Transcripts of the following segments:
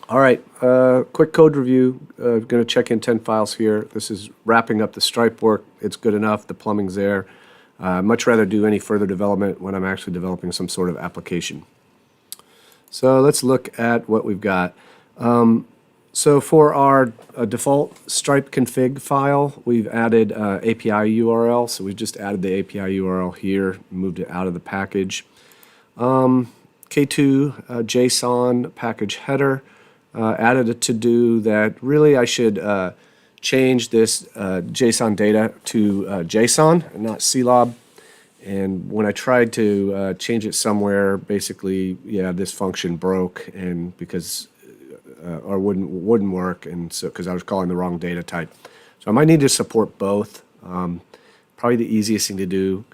All right, quick code review. Going to check in 10 files here. This is wrapping up the Stripe work. It's good enough. The plumbing's there. Much rather do any further development when I'm actually developing some sort of application. So let's look at what we've got. So for our default Stripe config file, we've added API URL. So we've just added the API URL here, moved it out of the package. K2 JSON package header. Added a to-do that really I should change this JSON data to JSON and not CLOB. And when I tried to change it somewhere, basically, yeah, this function broke, and because or wouldn't work, and so because I was calling the wrong data type. So I might need to support both. Probably the easiest thing to do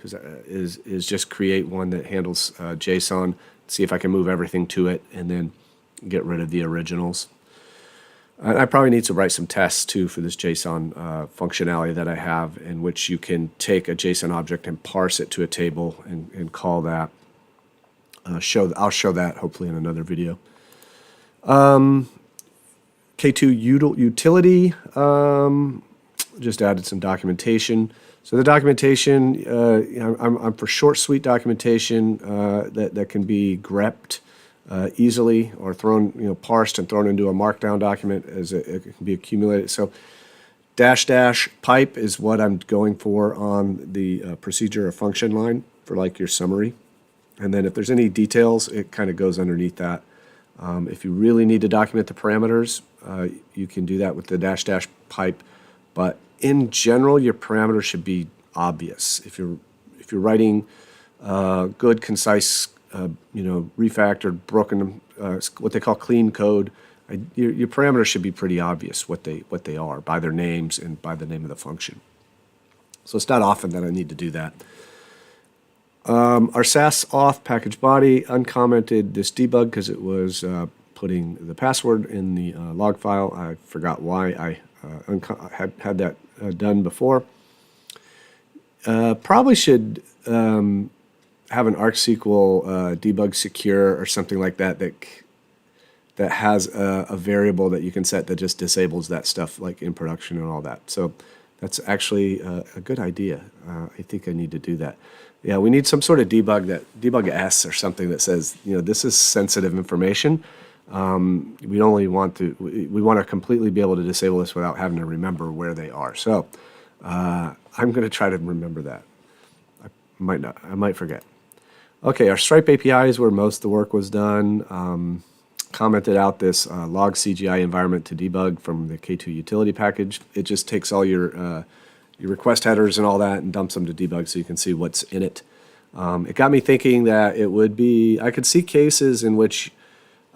is just create one that handles JSON. See if I can move everything to it, and then get rid of the originals. I probably need to write some tests too for this JSON functionality that I have, in which you can take a JSON object and parse it to a table and call that. I'll show that hopefully in another video. K2 utility, just added some documentation. So the documentation, I'm for short, sweet documentation that can be grepped easily, or thrown, parsed and thrown into a markdown document as it can be accumulated. So -- pipe is what I'm going for on the procedure or function line for like your summary. And then if there's any details, it kind of goes underneath that. If you really need to document the parameters, you can do that with the -- pipe. But in general, your parameters should be obvious. If you're writing good, concise, refactored, broken, what they call clean code, your parameters should be pretty obvious what they are by their names and by the name of the function. So it's not often that I need to do that. Our SAS auth package body uncommented this debug because it was putting the password in the log file. I forgot why I had that done before. Probably should have an ArcSQL debug secure or something like that that has a variable that you can set that just disables that stuff, like in production and all that. So that's actually a good idea. I think I need to do that. Yeah, we need some sort of debug S or something that says, this is sensitive information. We want to completely be able to disable this without having to remember where they are. So I'm going to try to remember that. I might forget. Okay, our Stripe API is where most of the work was done. Commented out this log CGI environment to debug from the K2 utility package. It just takes all your request headers and all that and dumps them to debug so you can see what's in it. It got me thinking that I could see cases in which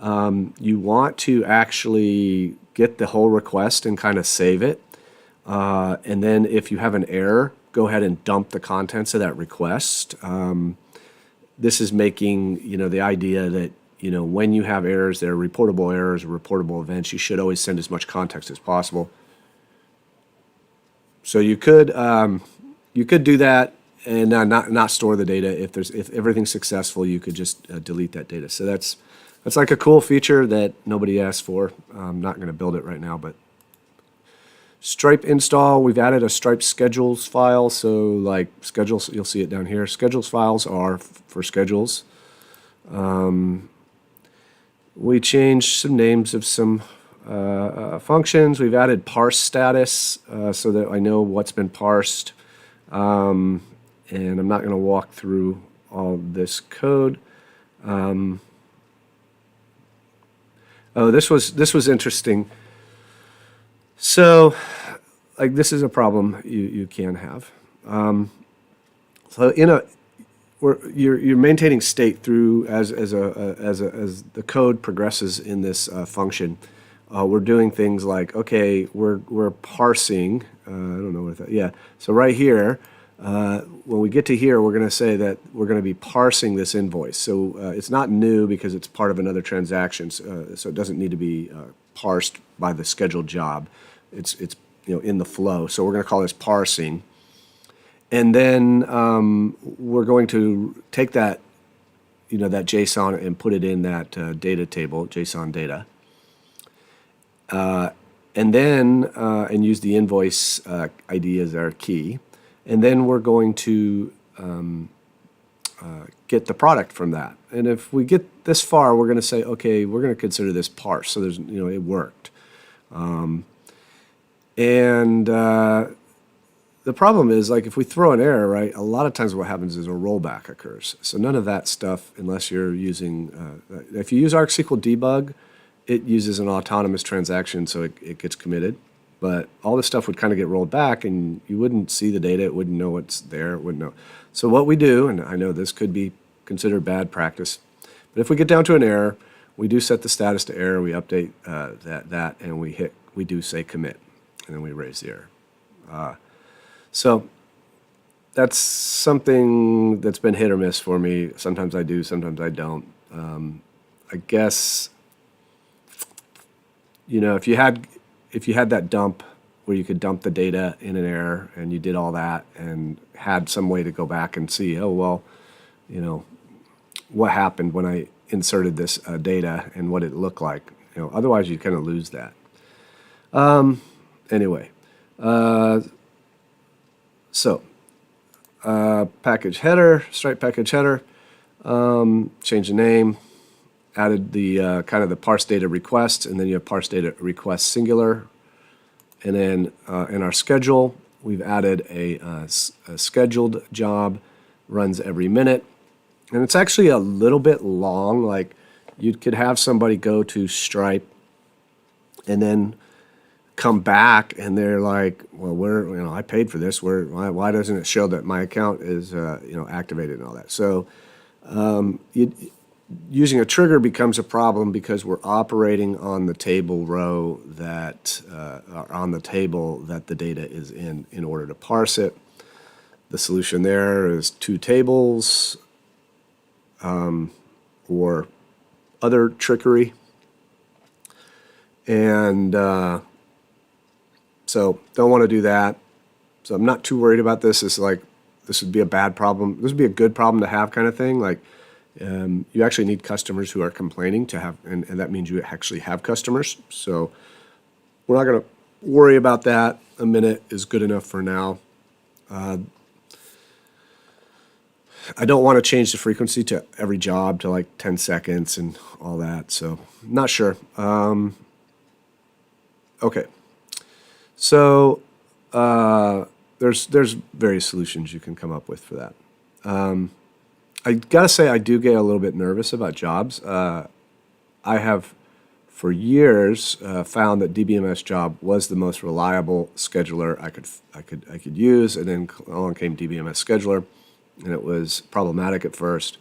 you want to actually get the whole request and kind of save it. And then if you have an error, go ahead and dump the contents of that request. This is making, the idea that, when you have errors, there are reportable errors or reportable events, you should always send as much context as possible. So you could do that and not store the data. If everything's successful, you could just delete that data. So that's like a cool feature that nobody asked for. I'm not going to build it right now, but Stripe install, we've added a Stripe schedules file. So like schedules, you'll see it down here. Schedules files are for schedules. We changed some names of some functions. We've added parse status so that I know what's been parsed. And I'm not going to walk through all this code. Oh, this was interesting. So, like, this is a problem you can have. So you're maintaining state through as the code progresses in this function. We're doing things like, okay, we're parsing. I don't know what that. Yeah. So right here, when we get to here, we're going to say that we're going to be parsing this invoice. So it's not new because it's part of another transaction. So it doesn't need to be parsed by the scheduled job. It's in the flow. So we're going to call this parsing. And then we're going to take that, that JSON and put it in that data table, JSON data. and then and use the invoice ID as our key, and then we're going to get the product from that. And if we get this far, we're going to say, okay, we're going to consider this parse. So there's, it worked. And the problem is, like, if we throw an error, right, a lot of times what happens is a rollback occurs. So none of that stuff, unless you're using, if you use ArcSQL debug, it uses an autonomous transaction, so it gets committed. But all this stuff would kind of get rolled back, and you wouldn't see the data. It wouldn't know what's there. It wouldn't know. So what we do, and I know this could be considered bad practice, but if we get down to an error, we do set the status to error. We update that, and we do say commit, and then we raise the error. So that's something that's been hit or miss for me. Sometimes I do, sometimes I don't. I guess, if you had that dump where you could dump the data in an error, and you did all that and had some way to go back and see, oh, well, what happened when I inserted this data and what it looked like. Otherwise you kind of lose that. Anyway, so package header, Stripe package header, change the name, added the kind of the parse data request, and then you have parse data request singular. And then in our schedule, we've added a scheduled job, runs every minute. And it's actually a little bit long. Like, you could have somebody go to Stripe and then come back, and they're like, well, I paid for this. Why doesn't it show that my account is, activated and all that? So using a trigger becomes a problem because we're operating on the table row that, on the table that the data is in order to parse it. The solution there is two tables or other trickery. And so don't want to do that. So I'm not too worried about this. It's like, this would be a bad problem. This would be a good problem to have, kind of thing. Like, you actually need customers who are complaining to have, and that means you actually have customers. So we're not going to worry about that. A minute is good enough for now. I don't want to change the frequency to every job to like 10 seconds and all that. So not sure. Okay. So there's various solutions you can come up with for that. I gotta say, I do get a little bit nervous about jobs. I have for years found that DBMS job was the most reliable scheduler I could use, and then along came DBMS scheduler, and it was problematic at first.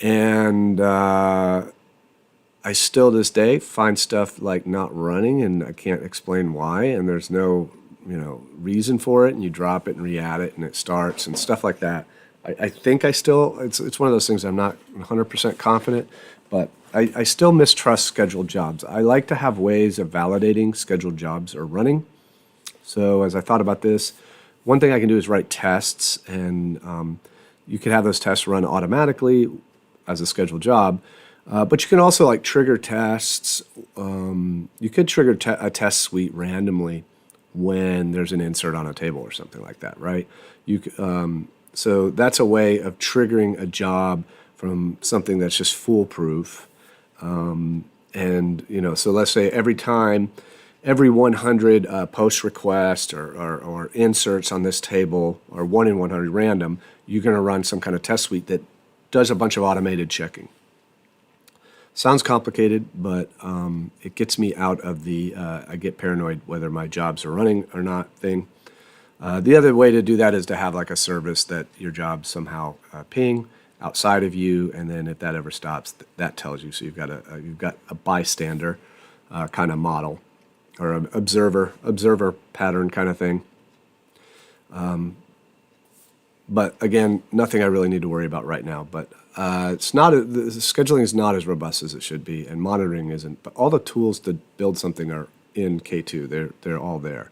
And I still to this day find stuff like not running, and I can't explain why, and there's no reason for it, and you drop it and re-add it and it starts and stuff like that. I think it's one of those things I'm not 100% confident, but I still mistrust scheduled jobs. I like to have ways of validating scheduled jobs are running. So as I thought about this, one thing I can do is write tests, and you can have those tests run automatically as a scheduled job. But you can also like trigger tests. You could trigger a test suite randomly when there's an insert on a table or something like that, right? So that's a way of triggering a job from something that's just foolproof. So let's say every 100 post requests or inserts on this table, or 1 in 100 random, you're going to run some kind of test suite that does a bunch of automated checking. Sounds complicated, but it gets me out of the I get paranoid whether my jobs are running or not thing. The other way to do that is to have like a service that your jobs somehow ping outside of you, and then if that ever stops, that tells you. So you've got a bystander kind of model, or an observer pattern kind of thing. But again, nothing I really need to worry about right now. But the scheduling is not as robust as it should be, and monitoring isn't. But all the tools to build something are in K2. They're all there.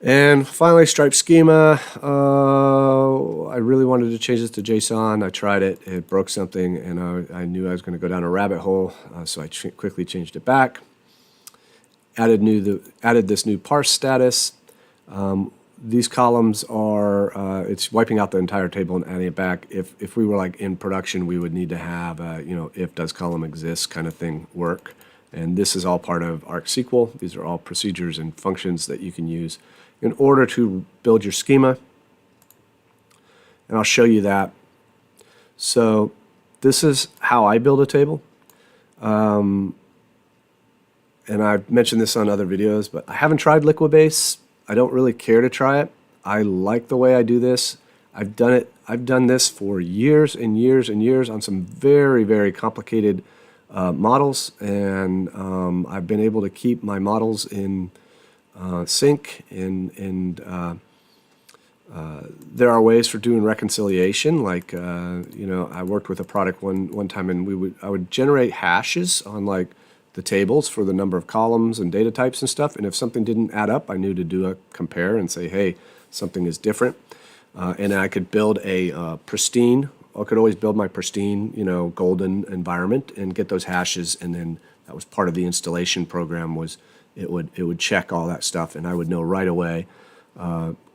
And finally, Stripe Schema. I really wanted to change this to JSON. I tried it. It broke something, and I knew I was going to go down a rabbit hole, so I quickly changed it back. Added this new parse status. These columns are, it's wiping out the entire table and adding it back. If we were like in production, we would need to have, if does column exists kind of thing work. And this is all part of ArcSQL. These are all procedures and functions that you can use in order to build your schema. And I'll show you that. So this is how I build a table. And I've mentioned this on other videos, but I haven't tried Liquibase. I don't really care to try it. I like the way I do this. I've done this for years and years and years on some very, very complicated models, and I've been able to keep my models in sync, and there are ways for doing reconciliation. Like I worked with a product one time, and I would generate hashes on like the tables for the number of columns and data types and stuff. And if something didn't add up, I knew to do a compare and say, hey, something is different. And I could build a pristine. I could always build my pristine, golden environment and get those hashes. And then that was part of the installation program. Was it would check all that stuff, and I would know right away.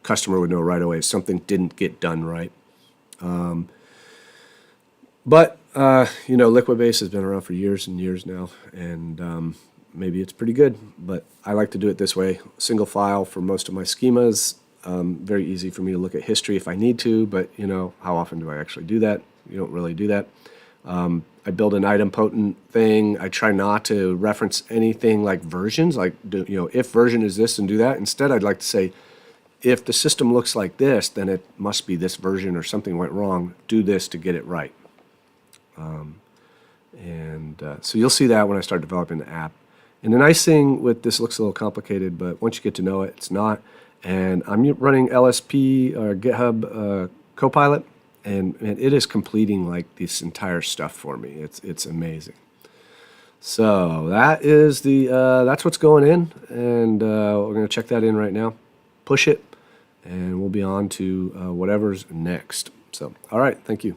Customer would know right away if something didn't get done right. But Liquibase has been around for years and years now, and maybe it's pretty good. But I like to do it this way: single file for most of my schemas. Very easy for me to look at history if I need to, but how often do I actually do that? You don't really do that. I build an idempotent thing. I try not to reference anything like versions, like if version is this and do that. Instead, I'd like to say, if the system looks like this, then it must be this version or something went wrong. Do this to get it right. So you'll see that when I start developing the app. And the nice thing with this, looks a little complicated, but once you get to know it, it's not. And I'm running LSP or GitHub Copilot, and it is completing like this entire stuff for me. It's amazing. So that is that's what's going in, and we're going to check that in right now. Push it, and we'll be on to whatever's next. So, all right, thank you.